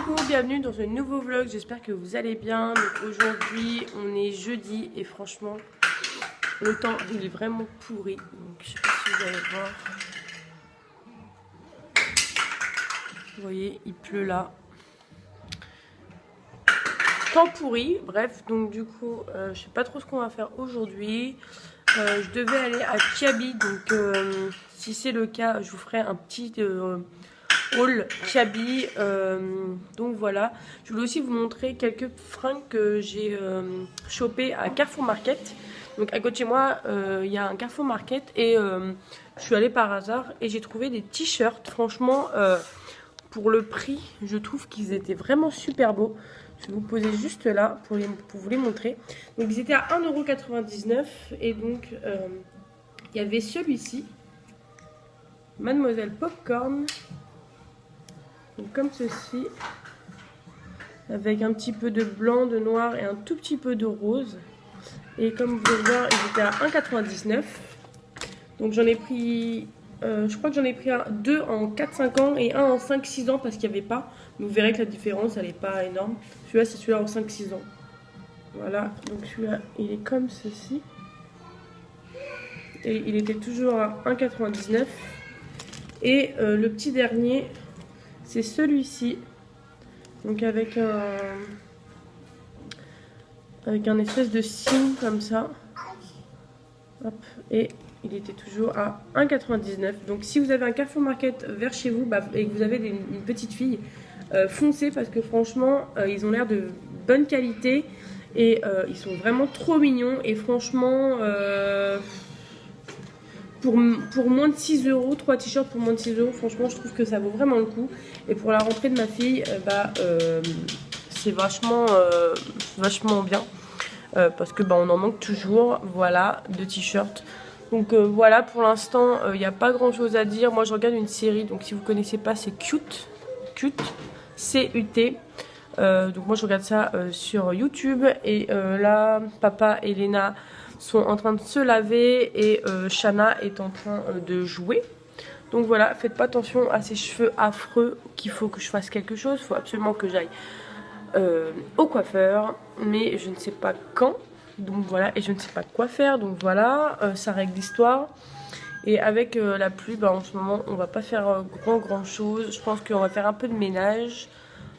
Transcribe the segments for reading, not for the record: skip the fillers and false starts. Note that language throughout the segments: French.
Coucou, bienvenue dans un nouveau vlog, j'espère que vous allez bien. Donc aujourd'hui on est jeudi et franchement le temps il est vraiment pourri. Donc je sais pas si vous allez voir. Vous voyez, il pleut là. Temps pourri, bref, donc du coup je sais pas trop ce qu'on va faire aujourd'hui. Je devais aller à Kiabi, donc si c'est le cas je vous ferai un petit haul Kiabi. Donc voilà, je voulais aussi vous montrer quelques fringues que j'ai chopées à Carrefour Market. Donc à côté de chez moi il y a un Carrefour Market et je suis allée par hasard et j'ai trouvé des t-shirts. Franchement pour le prix je trouve qu'ils étaient vraiment super beaux. Je vais vous poser juste là pour vous les montrer. Donc ils étaient à 1,99 € et donc il y avait celui-ci, Mademoiselle Popcorn. Donc comme ceci, avec un petit peu de blanc, de noir et un tout petit peu de rose. Et comme vous pouvez le voir, ils étaient à 1,99 €. Donc j'en ai pris, je crois que j'en ai pris deux en 4-5 ans et un en 5-6 ans parce qu'il n'y avait pas. Vous verrez que la différence, elle n'est pas énorme. Celui-là, c'est celui-là en 5-6 ans. Voilà, donc celui-là, il est comme ceci. Et il était toujours à 1,99 €. Et le petit dernier, c'est celui-ci. Donc avec un espèce de signe comme ça. Hop, et il était toujours à 1,99 €. Donc si vous avez un Carrefour Market vers chez vous et que vous avez une petite fille, foncez parce que franchement ils ont l'air de bonne qualité et ils sont vraiment trop mignons. Et franchement pour moins de 6 €, 3 t-shirts pour moins de 6 €, franchement je trouve que ça vaut vraiment le coup. Et pour la rentrée de ma fille, c'est vachement bien. Parce que on en manque toujours, voilà, de t-shirts. Donc voilà, pour l'instant il n'y a pas grand chose à dire. Moi je regarde une série, donc si vous connaissez pas, c'est Cute, C-U-T. Donc moi je regarde ça sur YouTube. Et là papa et Léna sont en train de se laver et Shana est en train de jouer. Donc voilà, faites pas attention à ces cheveux affreux, qu'il faut que je fasse quelque chose. Il faut absolument que j'aille au coiffeur, mais je ne sais pas quand. Donc voilà, et je ne sais pas quoi faire. Donc voilà, ça règle l'histoire. Et avec la pluie, en ce moment on va pas faire grand chose. Je pense qu'on va faire un peu de ménage.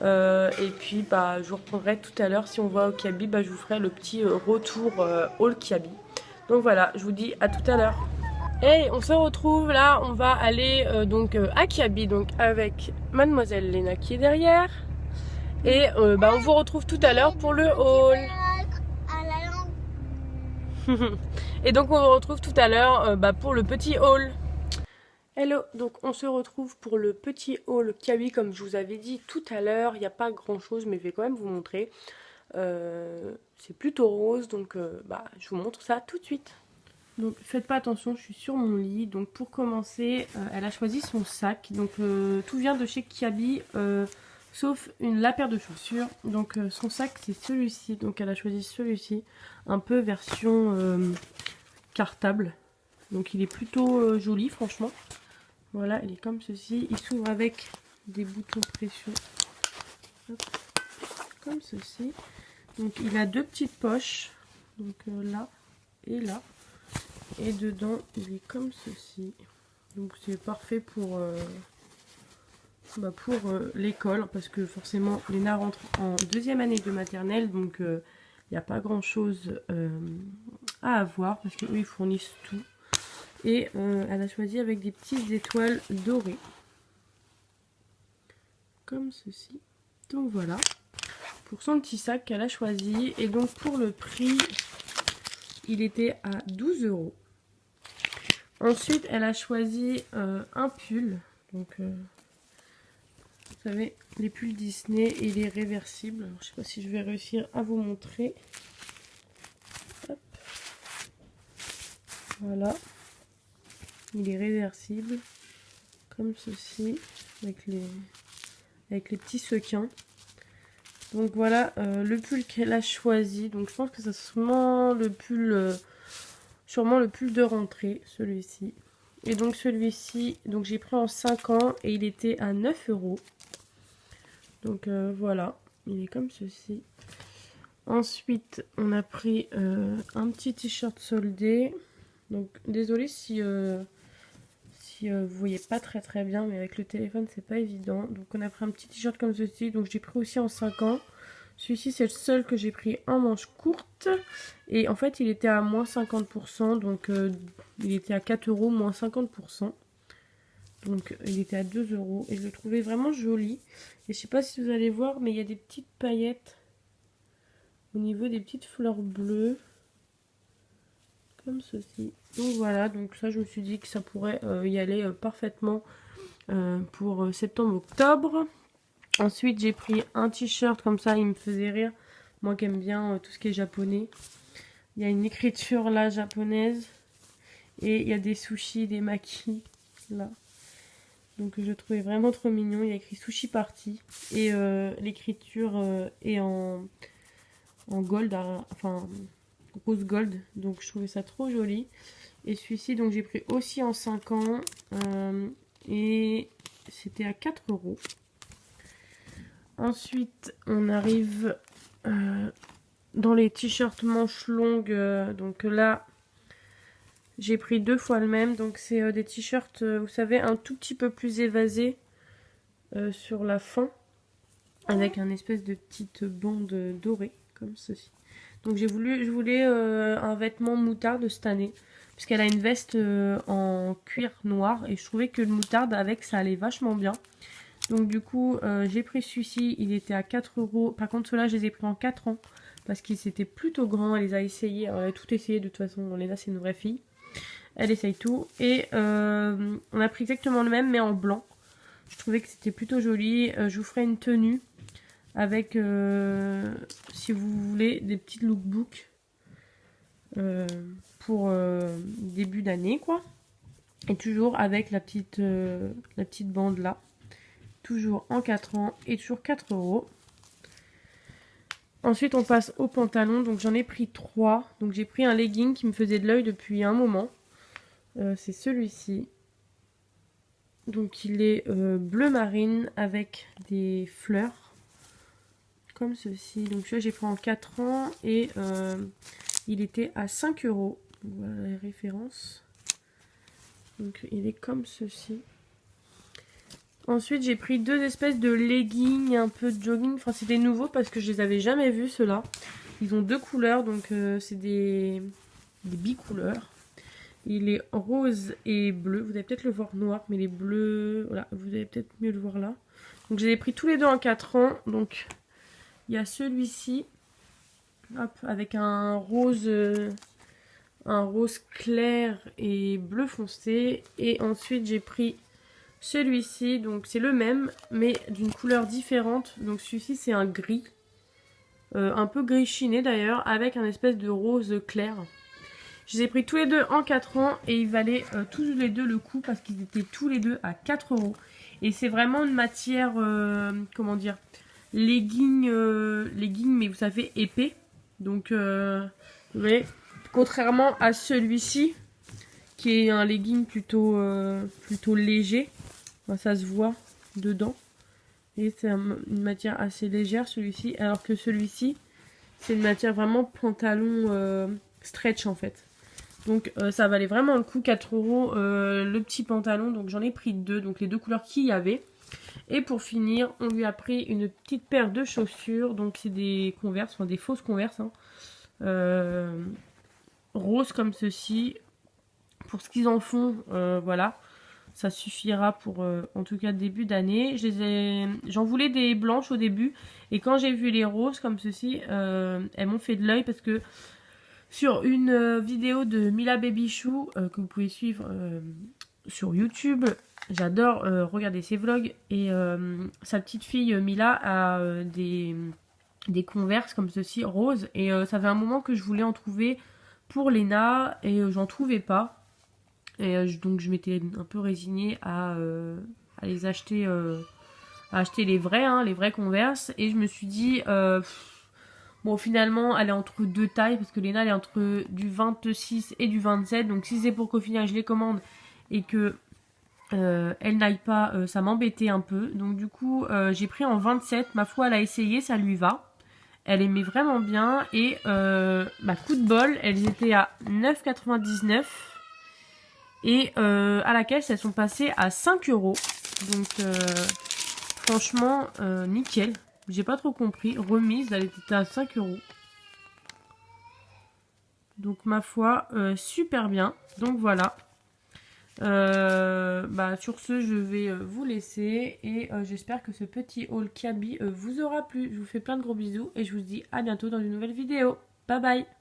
Et puis je vous reprendrai tout à l'heure. Si on va au Kiabi, je vous ferai le petit retour haul Kiabi. Donc voilà, je vous dis à tout à l'heure. Et on se retrouve là, on va aller donc à Kiabi, donc avec Mademoiselle Léna qui est derrière. Et on vous retrouve tout à l'heure pour le haul. Et donc on vous retrouve tout à l'heure pour le petit haul. Hello, donc on se retrouve pour le petit haul Kiabi comme je vous avais dit tout à l'heure. Il n'y a pas grand chose mais je vais quand même vous montrer. C'est plutôt rose, donc je vous montre ça tout de suite. Donc faites pas attention, je suis sur mon lit. Donc pour commencer, elle a choisi son sac. Donc tout vient de chez Kiabi, sauf la paire de chaussures. Donc son sac c'est celui-ci. Donc elle a choisi celui-ci, un peu version cartable. Donc il est plutôt joli franchement. Voilà, il est comme ceci. Il s'ouvre avec des boutons précieux. Hop, comme ceci. Donc il a deux petites poches. Donc là et là. Et dedans, il est comme ceci. Donc c'est parfait pour l'école. Parce que forcément, Léna rentre en 2e année de maternelle. Donc il n'y a pas grand chose à avoir. Parce qu'eux, ils fournissent tout. Et elle a choisi avec des petites étoiles dorées. Comme ceci. Donc voilà. Pour son petit sac qu'elle a choisi. Et donc pour le prix, il était à 12 €. Ensuite, elle a choisi un pull. Donc, vous savez, les pulls Disney et les réversibles. Alors, je ne sais pas si je vais réussir à vous montrer. Hop. Voilà. Il est réversible. Comme ceci. Avec les petits sequins. Donc voilà le pull qu'elle a choisi. Donc je pense que c'est sûrement le pull... sûrement le pull de rentrée, celui-ci. Et donc celui-ci, donc j'ai pris en 5 ans et il était à 9 €. Donc voilà, il est comme ceci. Ensuite, on a pris un petit t-shirt soldé. Donc désolée si vous voyez pas très bien, mais avec le téléphone c'est pas évident. Donc on a pris un petit t-shirt comme ceci. Donc j'ai pris aussi en 5 ans. Celui-ci c'est le seul que j'ai pris en manche courte. Et en fait il était à moins 50%. Donc il était à 4 euros moins 50%. Donc il était à 2 euros. Et je le trouvais vraiment joli. Et je sais pas si vous allez voir, mais il y a des petites paillettes au niveau des petites fleurs bleues. Comme ceci. Donc voilà, donc ça je me suis dit que ça pourrait y aller parfaitement pour septembre-octobre. Ensuite j'ai pris un t-shirt comme ça, il me faisait rire. Moi qui aime bien tout ce qui est japonais. Il y a une écriture là japonaise. Et il y a des sushis, des makis là. Donc je trouvais vraiment trop mignon. Il y a écrit sushi party. Et l'écriture est en gold, enfin rose gold. Donc je trouvais ça trop joli. Et celui-ci, donc j'ai pris aussi en 5 ans. Et c'était à 4 euros. Ensuite, on arrive dans les t-shirts manches longues. Donc là, j'ai pris 2 fois le même. Donc c'est des t-shirts, vous savez, un tout petit peu plus évasés sur la fin. Avec un espèce de petite bande dorée, comme ceci. Donc je voulais un vêtement moutarde cette année. Puisqu'elle a une veste en cuir noir. Et je trouvais que le moutarde avec ça allait vachement bien. Donc du coup j'ai pris celui-ci. Il était à 4 euros. Par contre ceux-là je les ai pris en 4 ans. Parce qu'ils étaient plutôt grands. Elle les a essayés. Alors, elle a tout essayé de toute façon. Léna c'est une vraie fille. Elle essaye tout. Et on a pris exactement le même mais en blanc. Je trouvais que c'était plutôt joli. Je vous ferai une tenue. Avec, si vous voulez, des petites lookbooks pour début d'année, quoi. Et toujours avec la petite bande là. Toujours en 4 ans et toujours 4 euros. Ensuite, on passe au pantalon. Donc, j'en ai pris 3. Donc, j'ai pris un legging qui me faisait de l'œil depuis un moment. C'est celui-ci. Donc, il est bleu marine avec des fleurs. Comme ceci. Donc celui-là j'ai pris en 4 ans et il était à 5 euros. Voilà les références. Donc il est comme ceci. Ensuite j'ai pris 2 espèces de leggings, un peu de jogging. Enfin c'est des nouveaux parce que je les avais jamais vus ceux-là. Ils ont 2 couleurs donc c'est des bicouleurs. Il est rose et bleu. Vous allez peut-être le voir noir mais les bleus, voilà, vous allez peut-être mieux le voir là. Donc je les ai pris tous les deux en 4 ans. Donc il y a celui-ci, avec un rose clair et bleu foncé. Et ensuite, j'ai pris celui-ci. Donc, c'est le même, mais d'une couleur différente. Donc, celui-ci, c'est un gris. Un peu gris chiné d'ailleurs, avec un espèce de rose clair. Je les ai pris tous les deux en 4 ans et ils valaient tous les deux le coup parce qu'ils étaient tous les deux à 4 euros. Et c'est vraiment une matière, comment dire, legging, mais vous savez, épais. Donc, vous voyez, contrairement à celui-ci, qui est un legging plutôt léger. Enfin, ça se voit dedans. Et c'est une matière assez légère, celui-ci. Alors que celui-ci, c'est une matière vraiment pantalon stretch, en fait. Donc, ça valait vraiment le coup, 4 euros, le petit pantalon. Donc, j'en ai pris 2, donc les 2 couleurs qu'il y avait. Et pour finir, on lui a pris une petite paire de chaussures. Donc c'est des Converse, enfin des fausses Converse. Hein. Roses comme ceci. Pour ce qu'ils en font, voilà. Ça suffira pour en tout cas début d'année. J'en voulais des blanches au début. Et quand j'ai vu les roses comme ceci, elles m'ont fait de l'œil parce que sur une vidéo de Mila Baby Chou que vous pouvez suivre sur YouTube, j'adore regarder ses vlogs et sa petite fille Mila a des Converse comme ceci roses et ça fait un moment que je voulais en trouver pour Léna et j'en trouvais pas et donc je m'étais un peu résignée à les acheter à acheter les vrais Converse et je me suis dit bon finalement elle est entre 2 tailles parce que Léna elle est entre du 26 et du 27 donc si c'est pour qu'au final je les commande et que elle n'aille pas, ça m'embêtait un peu. Donc du coup, j'ai pris en 27. Ma foi, elle a essayé, ça lui va. Elle aimait vraiment bien. Et coup de bol, elles étaient à 9,99. Et à la caisse, elles sont passées à 5 euros. Donc franchement, nickel. J'ai pas trop compris. Remise, elle était à 5 euros. Donc ma foi, super bien. Donc voilà. Sur ce, je vais vous laisser et j'espère que ce petit haul Kiabi vous aura plu. Je vous fais plein de gros bisous et je vous dis à bientôt dans une nouvelle vidéo. Bye bye.